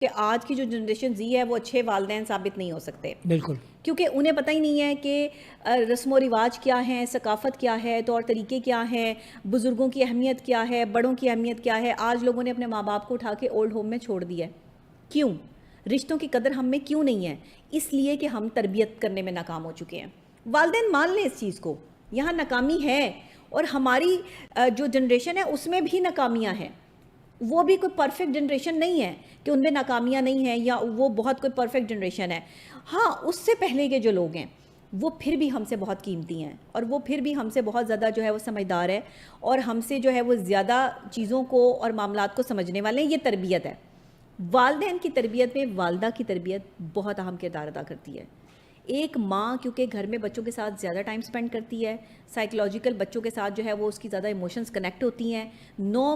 کہ آج کی جو جنریشن زی ہے وہ اچھے والدین ثابت نہیں ہو سکتے، بالکل کیونکہ انہیں پتہ ہی نہیں ہے کہ رسم و رواج کیا ہیں، ثقافت کیا ہے، طور طریقے کیا ہیں، بزرگوں کی اہمیت کیا ہے، بڑوں کی اہمیت کیا ہے۔ آج لوگوں نے اپنے ماں باپ کو اٹھا کے اولڈ ہوم میں چھوڑ دیا ہے۔ کیوں؟ رشتوں کی قدر ہم میں کیوں نہیں ہے؟ اس لیے کہ ہم تربیت کرنے میں ناکام ہو چکے ہیں۔ والدین مان لیں اس چیز کو، یہاں ناکامی ہے، اور ہماری جو جنریشن ہے اس میں بھی ناکامیاں ہیں۔ وہ بھی کوئی پرفیکٹ جنریشن نہیں ہے کہ ان میں ناکامیاں نہیں ہیں یا وہ بہت کوئی پرفیکٹ جنریشن ہے۔ ہاں، اس سے پہلے کے جو لوگ ہیں وہ پھر بھی ہم سے بہت قیمتی ہیں، اور وہ پھر بھی ہم سے بہت زیادہ جو ہے وہ سمجھدار ہے، اور ہم سے جو ہے وہ زیادہ چیزوں کو اور معاملات کو سمجھنے والے ہیں۔ یہ تربیت ہے۔ والدین کی تربیت میں والدہ کی تربیت بہت اہم کردار ادا کرتی ہے۔ ایک ماں کیونکہ گھر میں بچوں کے ساتھ زیادہ ٹائم سپینڈ کرتی ہے، سائیکلوجیکل بچوں کے ساتھ جو ہے وہ اس کی زیادہ ایموشنز کنیکٹ ہوتی ہیں۔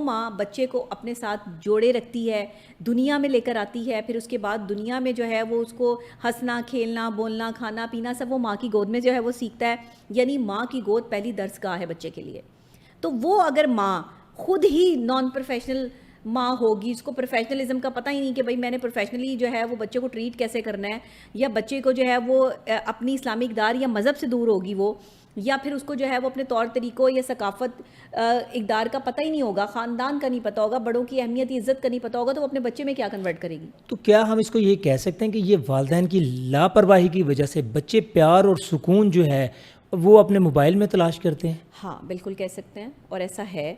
ماں بچے کو اپنے ساتھ جوڑے رکھتی ہے، دنیا میں لے کر آتی ہے، پھر اس کے بعد دنیا میں جو ہے وہ اس کو ہنسنا، کھیلنا، بولنا، کھانا پینا سب وہ ماں کی گود میں جو ہے وہ سیکھتا ہے۔ یعنی ماں کی گود پہلی درس گاہ ہے بچے کے لیے۔ تو وہ اگر ماں خود ہی نان پروفیشنل ماں ہوگی، اس کو پروفیشنلزم کا پتہ ہی نہیں کہ بھئی میں نے پروفیشنلی جو ہے وہ بچے کو ٹریٹ کیسے کرنا ہے، یا بچے کو جو ہے وہ اپنی اسلامی اقدار یا مذہب سے دور ہوگی وہ، یا پھر اس کو جو ہے وہ اپنے طور طریقوں یا ثقافت اقدار کا پتہ ہی نہیں ہوگا، خاندان کا نہیں پتہ ہوگا، بڑوں کی اہمیت عزت کا نہیں پتہ ہوگا، تو وہ اپنے بچے میں کیا کنورٹ کرے گی؟ تو کیا ہم اس کو یہ کہہ سکتے ہیں کہ یہ والدین کی لاپرواہی کی وجہ سے بچے پیار اور سکون جو ہے وہ اپنے موبائل میں تلاش کرتے ہیں؟ ہاں بالکل کہہ سکتے ہیں، اور ایسا ہے،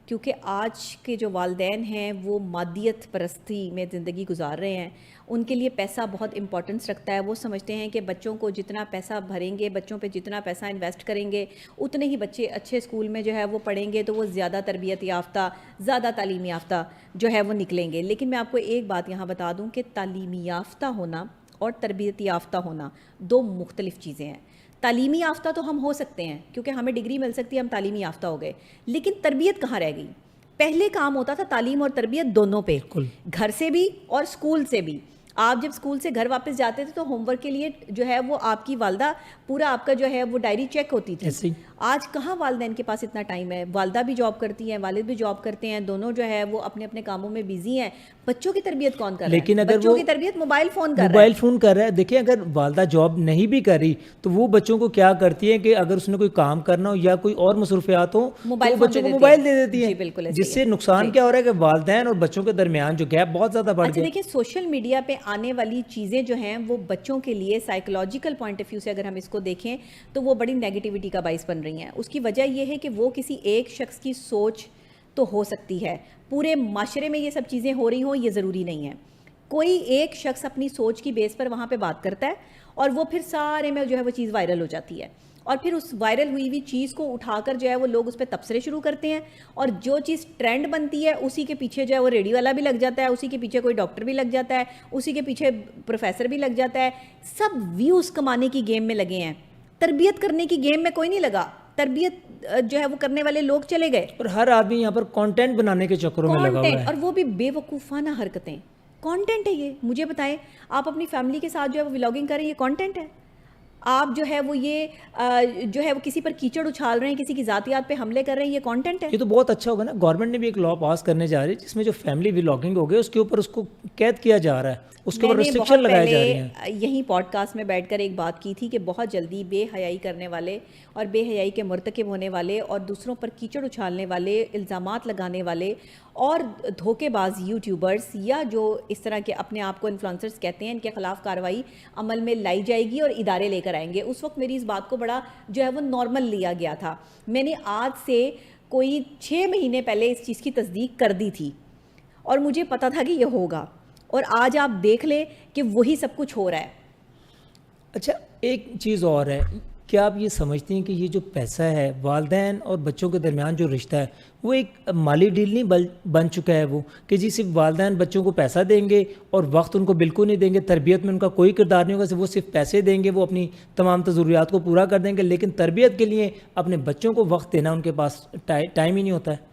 کیونکہ آج کے جو والدین ہیں وہ مادیت پرستی میں زندگی گزار رہے ہیں۔ ان کے لیے پیسہ بہت امپورٹنس رکھتا ہے۔ وہ سمجھتے ہیں کہ بچوں کو جتنا پیسہ بھریں گے، بچوں پہ جتنا پیسہ انویسٹ کریں گے، اتنے ہی بچے اچھے اسکول میں جو ہے وہ پڑھیں گے، تو وہ زیادہ تربیت یافتہ، زیادہ تعلیم یافتہ جو ہے وہ نکلیں گے۔ لیکن میں آپ کو ایک بات یہاں بتا دوں کہ تعلیم یافتہ ہونا اور تربیت یافتہ ہونا دو مختلف چیزیں ہیں۔ تعلیمی یافتہ تو ہم ہو سکتے ہیں کیونکہ ہمیں ڈگری مل سکتی ہے، ہم تعلیمی یافتہ ہو گئے، لیکن تربیت کہاں رہ گئی؟ پہلے کام ہوتا تھا تعلیم اور تربیت دونوں پہ، گھر سے بھی اور اسکول سے بھی۔ آپ جب اسکول سے گھر واپس جاتے تھے تو ہوم ورک کے لیے جو ہے وہ آپ کی والدہ پورا آپ کا جو ہے وہ ڈائری چیک ہوتی تھی۔ آج کہاں والدین کے پاس اتنا ٹائم ہے؟ والدہ بھی جاب کرتی ہیں، والد بھی جاب کرتے ہیں، دونوں جو ہے وہ اپنے اپنے کاموں میں بیزی ہیں۔ بچوں کی تربیت کون کر رہا ہے؟ لیکن اگر بچوں کی تربیت موبائل فون کر رہا ہے۔ دیکھیں، اگر والدہ جاب نہیں بھی کر رہی تو وہ بچوں کو کیا کرتی ہے کہ اگر اس نے کوئی کام کرنا ہو یا کوئی اور مصروفیات ہو تو وہ بچوں کو موبائل دے دیتی ہے، جس سے نقصان کیا ہو رہا ہے کہ والدین اور بچوں کے درمیان جو گیپ بہت زیادہ بڑھ گیا۔ دیکھیں، سوشل میڈیا پہ آنے والی چیزیں جو ہیں وہ بچوں کے لیے سائیکولوجیکل پوائنٹ آف ویو سے اگر ہم اس کو دیکھیں تو وہ بڑی نیگیٹیوٹی کا باعث بن رہی ہیں۔ اس کی وجہ یہ ہے کہ وہ کسی ایک شخص کی سوچ تو ہو سکتی ہے، پورے معاشرے میں یہ سب چیزیں ہو رہی ہوں یہ ضروری نہیں ہے۔ کوئی ایک شخص اپنی سوچ کی بیس پر وہاں پہ بات کرتا ہے، اور وہ پھر سارے میں جو ہے وہ چیز وائرل ہو جاتی ہے، اور پھر اس وائرل ہوئی ہوئی چیز کو اٹھا کر جو ہے وہ لوگ اس پہ تبصرے شروع کرتے ہیں، اور جو چیز ٹرینڈ بنتی ہے اسی کے پیچھے جو ہے وہ ریڈیو والا بھی لگ جاتا ہے، اسی کے پیچھے کوئی ڈاکٹر بھی لگ جاتا ہے، اسی کے پیچھے پروفیسر بھی لگ جاتا ہے۔ سب ویوز کمانے کی گیم میں لگے ہیں، تربیت کرنے کی گیم میں کوئی نہیں لگا۔ تربیت جو ہے وہ کرنے والے لوگ چلے گئے، اور ہر آدمی یہاں پر کانٹینٹ بنانے کے چکروں میں لگا ہوا ہے، اور وہ بھی بے وقوفانہ حرکتیں۔ کانٹینٹ ہے یہ، مجھے بتائیں، آپ اپنی فیملی کے ساتھ جو ہے وہ ولاگنگ کر رہے ہیں، یہ کانٹینٹ ہے؟ آپ جو ہے وہ یہ جو ہے وہ کسی پر کیچڑ اچھال رہے ہیں، کسی کی ذاتیات پہ حملے کر رہے ہیں، یہ کانٹینٹ ہے؟ یہ تو بہت اچھا ہوگا نا۔ گورنمنٹ نے بھی ایک لا پاس کرنے جا رہی ہے جس میں جو فیملی ولاگنگ ہو گئی اس کے اوپر اس کو قید کیا جا رہا ہے، اس کے اوپر ریسٹرکشن لگائے جا رہی ہیں۔ یہی پوڈ کاسٹ میں بیٹھ کر ایک بات کی تھی کہ بہت جلدی بے حیائی کرنے والے اور بے حیائی کے مرتکب ہونے والے اور دوسروں پر کیچڑ اچھالنے والے، الزامات لگانے والے اور دھوکے باز یوٹیوبرز یا جو اس طرح کے اپنے آپ کو انفلوئنسرز کہتے ہیں، ان کے خلاف کارروائی عمل میں لائی جائے گی اور ادارے لے کر آئیں گے۔ اس وقت میری اس بات کو بڑا جو ہے وہ نارمل لیا گیا تھا۔ میں نے آج سے کوئی 6 مہینے پہلے اس چیز کی تصدیق کر دی تھی، اور مجھے پتا تھا کہ یہ ہوگا، اور آج آپ دیکھ لیں کہ وہی سب کچھ ہو رہا ہے۔ اچھا، ایک چیز اور ہے، کیا آپ یہ سمجھتے ہیں کہ یہ جو پیسہ ہے والدین اور بچوں کے درمیان جو رشتہ ہے وہ ایک مالی ڈیل نہیں بن چکا ہے، وہ کہ جی صرف والدین بچوں کو پیسہ دیں گے اور وقت ان کو بالکل نہیں دیں گے، تربیت میں ان کا کوئی کردار نہیں ہوگا، وہ صرف پیسے دیں گے، وہ اپنی تمام ضروریات کو پورا کر دیں گے، لیکن تربیت کے لیے اپنے بچوں کو وقت دینا ان کے پاس ٹائم ہی نہیں ہوتا ہے؟